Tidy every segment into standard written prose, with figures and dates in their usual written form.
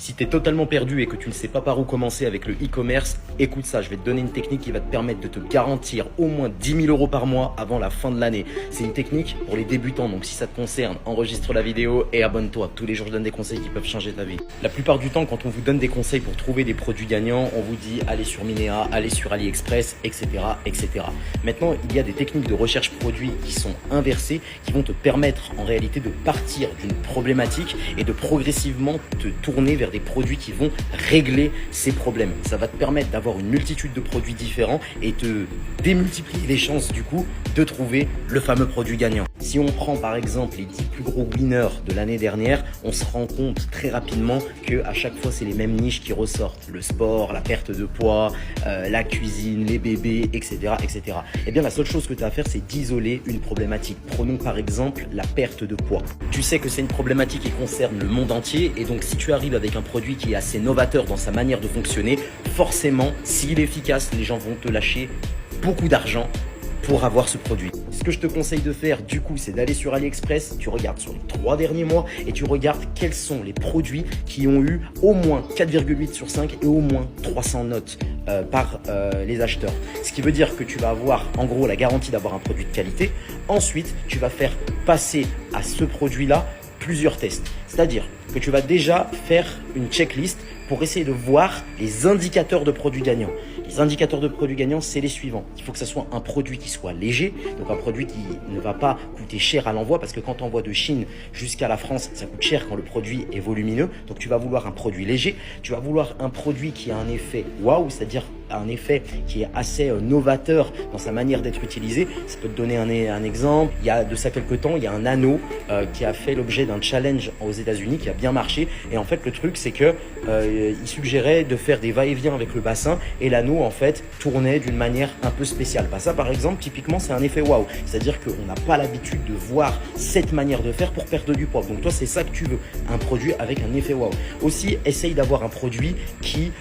Si tu es totalement perdu et que tu ne sais pas par où commencer avec le e-commerce, écoute ça, je vais te donner une technique qui va te permettre de te garantir au moins 10 000 € par mois avant la fin de l'année. C'est une technique pour les débutants, donc si ça te concerne, enregistre la vidéo et abonne-toi. Tous les jours, je donne des conseils qui peuvent changer ta vie. La plupart du temps, quand on vous donne des conseils pour trouver des produits gagnants, on vous dit allez sur Minea, allez sur AliExpress, etc., etc. Maintenant, il y a des techniques de recherche produits qui sont inversées, qui vont te permettre en réalité de partir d'une problématique et de progressivement te tourner vers des produits qui vont régler ces problèmes. Ça va te permettre d'avoir une multitude de produits différents et te démultiplier les chances du coup de trouver le fameux produit gagnant. Si on prend par exemple les 10 plus gros winners de l'année dernière, on se rend compte très rapidement que à chaque fois c'est les mêmes niches qui ressortent. Le sport, la perte de poids, la cuisine, les bébés, etc., etc. Et bien la seule chose que tu as à faire, c'est d'isoler une problématique. Prenons par exemple la perte de poids. Tu sais que c'est une problématique qui concerne le monde entier et donc si tu arrives avec un produit qui est assez novateur dans sa manière de fonctionner, forcément, s'il est efficace, les gens vont te lâcher beaucoup d'argent pour avoir ce produit. Ce que je te conseille de faire du coup, c'est d'aller sur AliExpress, tu regardes sur les 3 derniers mois et tu regardes quels sont les produits qui ont eu au moins 4,8 sur 5 et au moins 300 notes par les acheteurs. Ce qui veut dire que tu vas avoir en gros la garantie d'avoir un produit de qualité. Ensuite, tu vas faire passer à ce produit-là plusieurs tests. C'est-à-dire que tu vas déjà faire une checklist pour essayer de voir les indicateurs de produits gagnants. Les indicateurs de produits gagnants, c'est les suivants. Il faut que ce soit un produit qui soit léger, donc un produit qui ne va pas coûter cher à l'envoi, parce que quand on envoie de Chine jusqu'à la France, ça coûte cher quand le produit est volumineux. Donc tu vas vouloir un produit léger, tu vas vouloir un produit qui a un effet waouh, c'est-à-dire un effet qui est assez novateur dans sa manière d'être utilisé. Ça peut te donner un exemple. Il y a de ça quelques temps, il y a un anneau qui a fait l'objet d'un challenge aux États-Unis qui a bien marché. Et en fait, le truc, c'est que il suggérait de faire des va-et-vient avec le bassin et l'anneau en fait tournait d'une manière un peu spéciale. Bah, ça, par exemple, typiquement, c'est un effet waouh. C'est-à-dire qu'on n'a pas l'habitude de voir cette manière de faire pour perdre du poids. Donc toi, c'est ça que tu veux, un produit avec un effet waouh. Aussi, essaye d'avoir un produit qui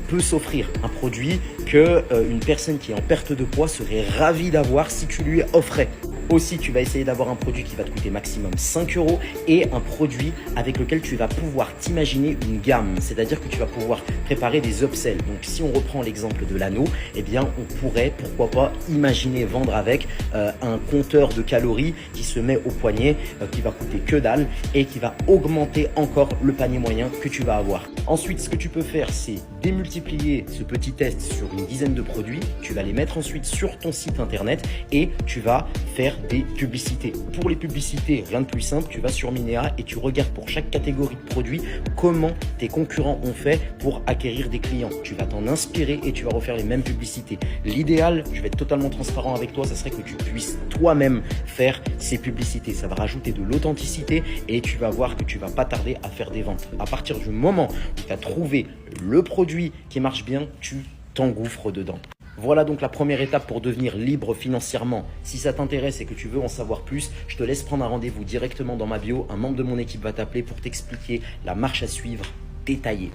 peut s'offrir, un produit que une personne qui est en perte de poids serait ravie d'avoir si tu lui offrais. Aussi, tu vas essayer d'avoir un produit qui va te coûter maximum 5 € et un produit avec lequel tu vas pouvoir t'imaginer une gamme. C'est-à-dire que tu vas pouvoir préparer des upsells. Donc, si on reprend l'exemple de l'anneau, eh bien, on pourrait, pourquoi pas, imaginer vendre avec un compteur de calories qui se met au poignet, qui va coûter que dalle et qui va augmenter encore le panier moyen que tu vas avoir. Ensuite, ce que tu peux faire, c'est démultiplier ce petit test sur une dizaine de produits. Tu vas les mettre ensuite sur ton site internet et tu vas faire des publicités. Pour les publicités, rien de plus simple, tu vas sur Minea et tu regardes pour chaque catégorie de produits comment tes concurrents ont fait pour acquérir des clients. Tu vas t'en inspirer et tu vas refaire les mêmes publicités. L'idéal, je vais être totalement transparent avec toi, ça serait que tu puisses toi-même faire ces publicités. Ça va rajouter de l'authenticité et tu vas voir que tu vas pas tarder à faire des ventes. À partir du moment où tu as trouvé le produit qui marche bien, tu t'engouffres dedans. Voilà donc la première étape pour devenir libre financièrement. Si ça t'intéresse et que tu veux en savoir plus, je te laisse prendre un rendez-vous directement dans ma bio. Un membre de mon équipe va t'appeler pour t'expliquer la marche à suivre détaillée.